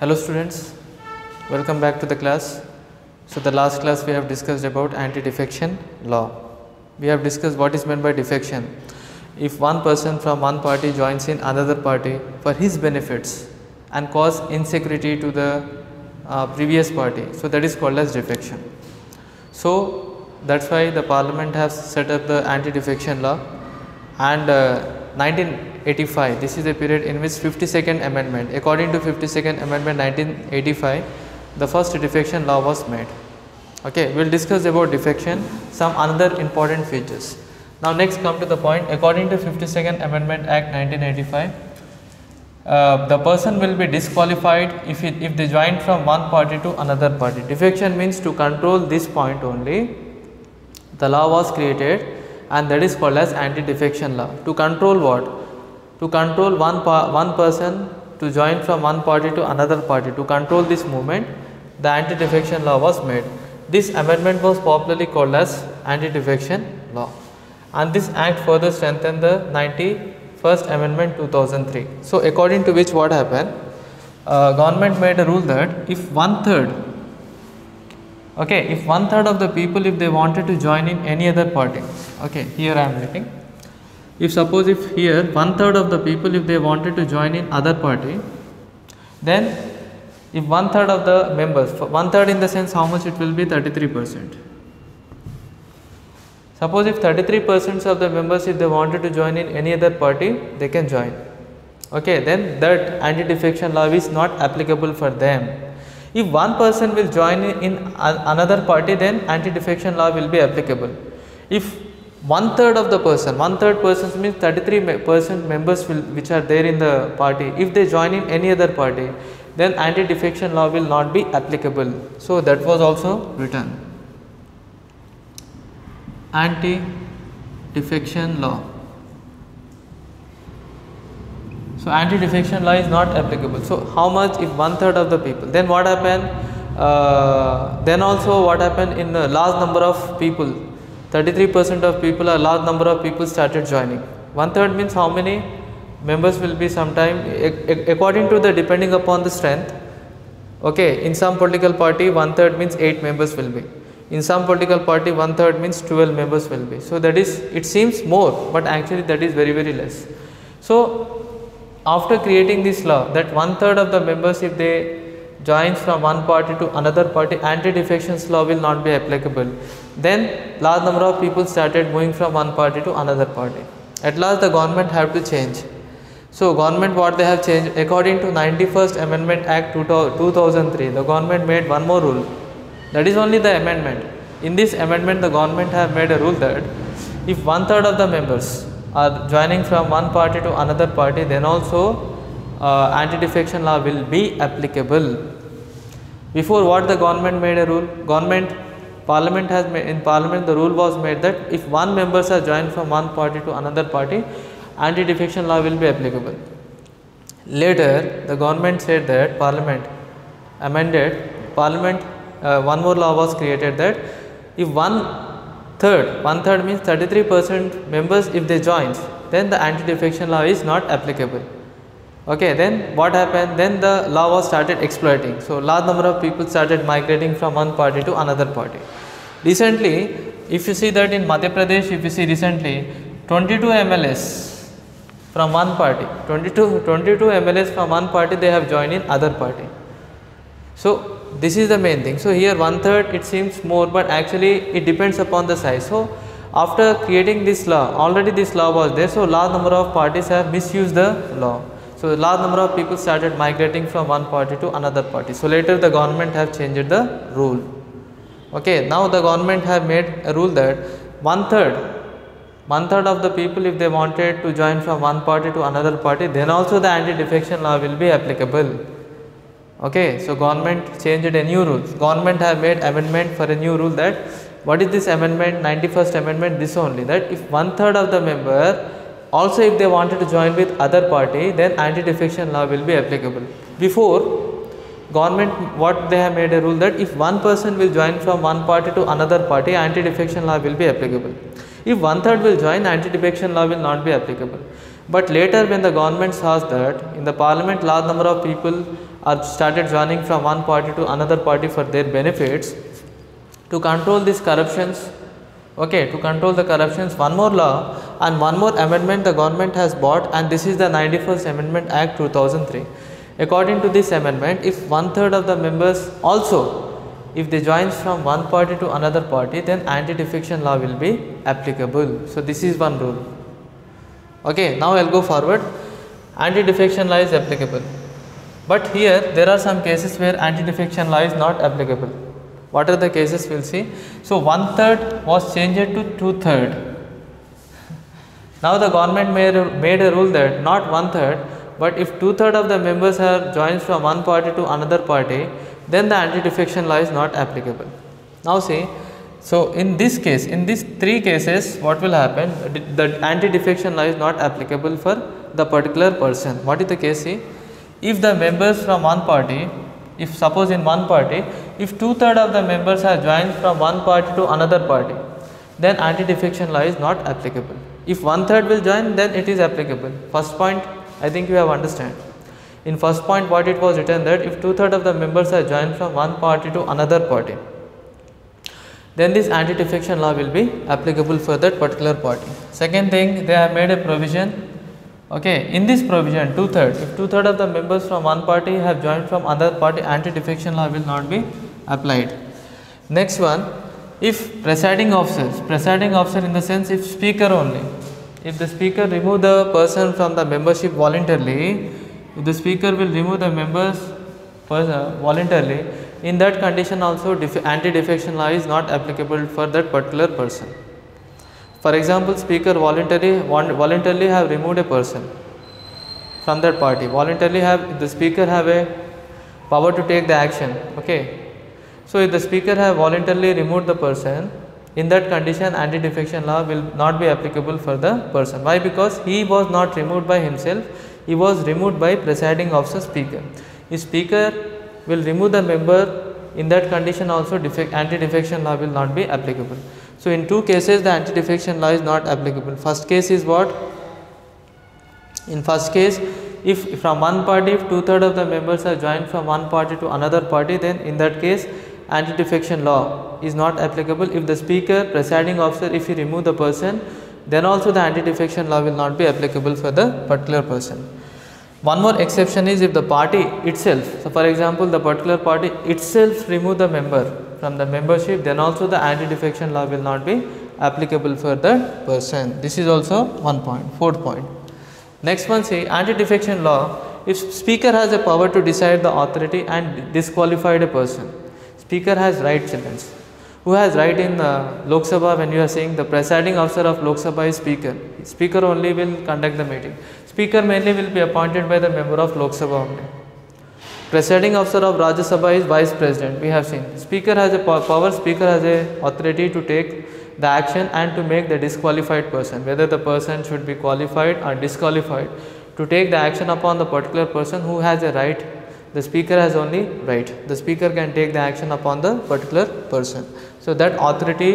Hello students, welcome back to the class. So the last class we have discussed about anti-defection law. We have discussed what is meant by defection. If one person from one party joins in another party for his benefits and cause insecurity to the previous party, so that is called as defection. So that's why the parliament has set up the anti-defection law, and 1985, this is a period in which 52nd amendment, according to 52nd amendment 1985, the first defection law was made. Okay, we will discuss about defection, some other important features. Now next come to the point. According to 52nd amendment act 1985, the person will be disqualified if they join from one party to another party. Defection means to control this point only. The law was created, and that is called as anti-defection law. To control what? To control one person to join from one party to another party. To control this movement, the anti-defection law was made. This amendment was popularly called as anti-defection law, and this act further strengthened the 91st amendment 2003. So according to which what happened, government made a rule that if one third of the people, if they wanted to join in any other party, okay, here I am writing, if suppose if here one third of the people, if they wanted to join in other party, then if one third of the members, one third in the sense how much it will be, 33%. Suppose if 33% of the members, if they wanted to join in any other party, they can join. Okay, then that anti-defection law is not applicable for them. If one person will join in another party, then anti-defection law will be applicable. If one third persons means 33% members which are there in the party, if they join in any other party, then anti-defection law will not be applicable. So that was also written. Anti-defection law. So anti-defection law is not applicable. So how much if one third of the people? Then what happened? Then also what happened in a large number of people? 33% of people, a large number of people started joining. One third means how many members will be sometime according to the depending upon the strength. Okay, in some political party one third means 8 members will be. In some political party one third means 12 members will be. So that is, it seems more, but actually that is very less. So after creating this law that one third of the members, if they join from one party to another party, anti-defection law will not be applicable. Then large number of people started moving from one party to another party. At last the government have to change. So government, what they have changed, according to 91st amendment act 2003, the government made one more rule. That is only the amendment. In this amendment the government have made a rule that if one third of the members are joining from one party to another party, then also anti-defection law will be applicable. Before, what the government made a rule, parliament has made, in parliament the rule was made that if one members are joined from one party to another party, anti-defection law will be applicable. Later the government said that parliament amended, one more law was created that if one third means 33% members, if they join, then the anti-defection law is not applicable. Okay, then what happened? Then the law was started exploiting. So large number of people started migrating from one party to another party. Recently, if you see that in Madhya Pradesh, if you see recently, 22 MLAs from one party, 22 MLAs from one party, they have joined in other party. So this is the main thing. So here one third, it seems more, but actually it depends upon the size. So after creating this law, already this law was there, so large number of parties have misused the law. So large number of people started migrating from one party to another party. So later the government have changed the rule. Okay, now the government have made a rule that one third of the people, if they wanted to join from one party to another party, then also the anti-defection law will be applicable. Okay, so government changed a new rule. Government have made amendment for a new rule that, what is this amendment? 91st amendment, this only, that if one third of the member, also if they wanted to join with other party, then anti-defection law will be applicable. Before, government, what they have made a rule that if one person will join from one party to another party, anti-defection law will be applicable. If one third will join, anti-defection law will not be applicable. But later when the government saw that in the parliament large number of people are started joining from one party to another party for their benefits. To control these corruptions, okay, to control the corruptions, one more law and one more amendment the government has brought, and this is the 91st Amendment Act 2003. According to this amendment, if 1/3 of the members also, if they joins from one party to another party, then anti-defection law will be applicable. So this is one rule. Okay, now I'll go forward. Anti-defection law is applicable, but here there are some cases where anti-defection law is not applicable. What are the cases? We'll see. So 1/3 was changed to 2/3. Now the government made a rule that not 1/3, but if 2/3 of the members are joined from one party to another party, then the anti-defection law is not applicable. Now see, so in this case, in these three cases, what will happen? The anti-defection law is not applicable for the particular person. What is the case? See, if the members from one party, if suppose in one party, if 2/3 of the members are joined from one party to another party, then anti-defection law is not applicable. If 1/3 will join, then it is applicable. First point, I think you have understand. In first point, what it was written that if 2/3 of the members are joined from one party to another party, then this anti-defection law will be applicable for that particular party. Second thing, they have made a provision. Okay, in this provision, 2/3, if 2/3 of the members from one party have joined from other party, anti-defection law will not be applied. Next one, if presiding officer in the sense if speaker only, if the speaker remove the person from the membership voluntarily, if the speaker will remove the members voluntarily, in that condition also anti-defection law is not applicable for that particular person. For example, speaker voluntarily have removed a person from that party, voluntarily the speaker have a power to take the action. Okay, so if the speaker have voluntarily removed the person, in that condition anti-defection law will not be applicable for the person. Why? Because he was not removed by himself, he was removed by presiding officer speaker. If speaker will remove the member, in that condition also anti-defection law will not be applicable. So in two cases the anti-defection law is not applicable. First case is what? In first case, if from one party, if 2/3 of the members are joined from one party to another party, then in that case anti-defection law is not applicable. If the speaker, presiding officer, if he remove the person, then also the anti-defection law will not be applicable for the particular person. One more exception is if the party itself, so for example the particular party itself remove the member from the membership, then also the anti-defection law will not be applicable for that person. This is also one point. Fourth point. Next one, see, anti-defection law, if speaker has a power to decide the authority and disqualified a person. Speaker has right, children. Who has right in Lok Sabha? When you are saying the presiding officer of Lok Sabha is speaker, speaker only will conduct the meeting. Speaker mainly will be appointed by the member of Lok Sabha only. Presiding officer of Rajya Sabha is vice president. We have seen speaker has a power, speaker has a authority to take the action and to make the disqualified person, whether the person should be qualified or disqualified, to take the action upon the particular person who has a right. The speaker has only right. The speaker can take the action upon the particular person. So that authority,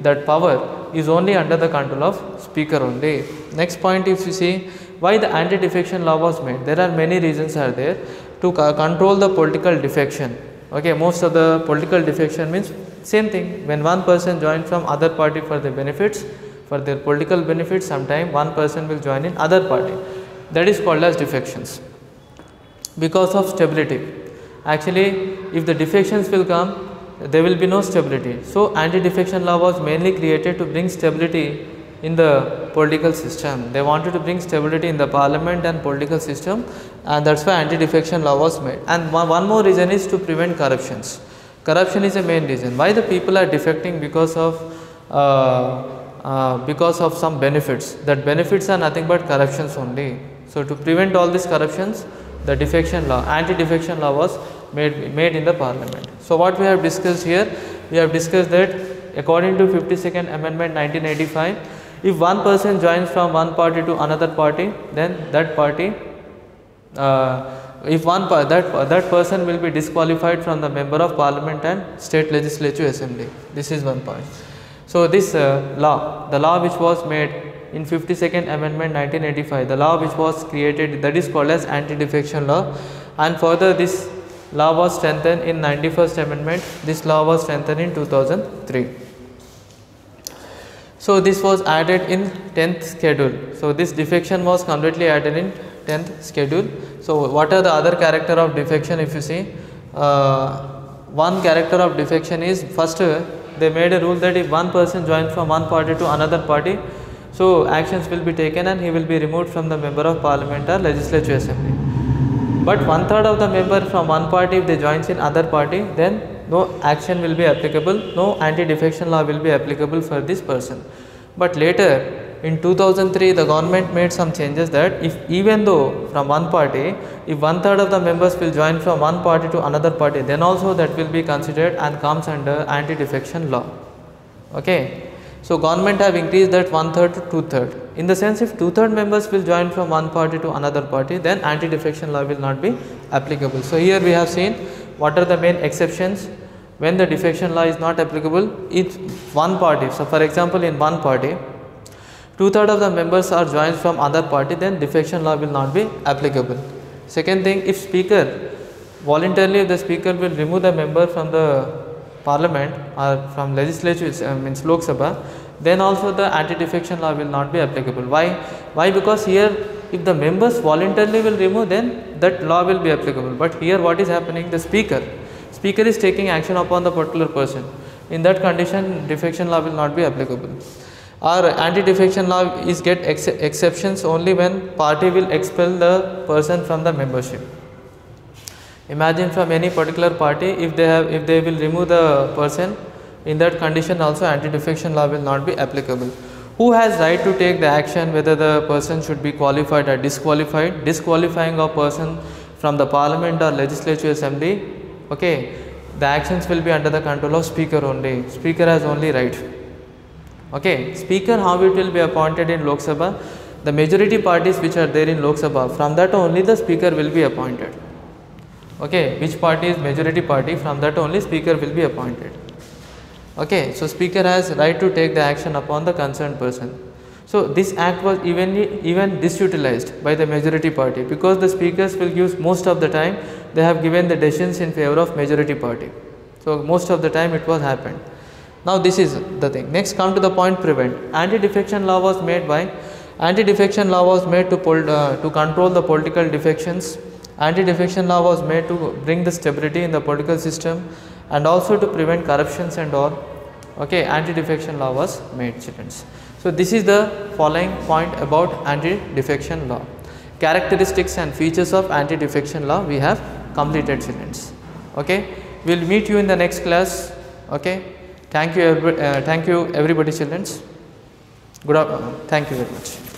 that power is only under the control of speaker only. Next point, if you see why the anti-defection law was made, there are many reasons are there to control the political defection. Okay, most of the political defection means same thing. When one person joins from other party for their benefits, for their political benefits, sometime one person will join in other party. That is called as defections. Because of stability. Actually, if the defections will come, there will be no stability. So anti-defection law was mainly created to bring stability in the political system. They wanted to bring stability in the parliament and political system, and that's why anti-defection law was made. And one more reason is to prevent corruptions. Corruption is a main reason. Why the people are defecting? Because of some benefits. That benefits are nothing but corruptions only. So to prevent all these corruptions, the defection law, anti-defection law was made in the parliament. So what we have discussed here, we have discussed that according to 52nd Amendment 1985, if one person joins from one party to another party, then that party, that person will be disqualified from the member of parliament and state legislative assembly. This is one point. So this law, the law which was made in 52nd Amendment 1985, the law which was created, that is called as anti-defection law. And further, this law was strengthened in 91st amendment. This law was strengthened in 2003. So this was added in 10th schedule. So this defection was completely added in 10th schedule. So what are the other character of defection? If you see, one character of defection is, first they made a rule that if one person joins from one party to another party, so actions will be taken and he will be removed from the member of parliament or legislative assembly. But 1/3 of the member from one party, if they joins in other party, then no action will be applicable, no anti-defection law will be applicable for this person. But later in 2003 the government made some changes that if even though from one party, if 1/3 of the members will join from one party to another party, then also that will be considered and comes under anti-defection law. Okay. So government have increased that 1/3 to 2/3. In the sense, if 2/3 members will join from one party to another party, then anti-defection law will not be applicable. So here we have seen what are the main exceptions when the defection law is not applicable. If one party, so for example in one party 2/3 of the members are joined from other party, then defection law will not be applicable. Second thing, if speaker voluntarily, the speaker will remove the member from the parliament or from legislature, means Lok Sabha, then also the anti-defection law will not be applicable. Why? Because here if the members voluntarily will remove, then that law will be applicable. But here what is happening, the speaker is taking action upon the particular person. In that condition defection law will not be applicable. Or anti-defection law is get exceptions only when party will expel the person from the membership. Imagine from any particular party, if they will remove the person, in that condition also anti-defection law will not be applicable. Who has right to take the action, whether the person should be qualified or disqualified? Disqualifying a person from the parliament or legislative assembly, okay, the actions will be under the control of speaker only. Speaker has only right. Okay, speaker, how it will be appointed in Lok Sabha? The majority parties which are there in Lok Sabha, from that only the speaker will be appointed. Okay, which party is majority party, from that only speaker will be appointed. Okay, so speaker has right to take the action upon the concerned person. So this act was even disutilized by the majority party, because the speakers will use most of the time, they have given the decisions in favor of majority party. So most of the time it was happened. Now this is the thing. Next, come to the point, prevent. Anti-defection law was made to control the political defections. Anti-defection law was made to bring the stability in the political system and also to prevent corruptions and all. Okay, anti-defection law was made, students. So this is the following point about anti-defection law. Characteristics and features of anti-defection law we have completed, students. Okay, we'll meet you in the next class. Okay, thank you everybody, children. Thank you very much.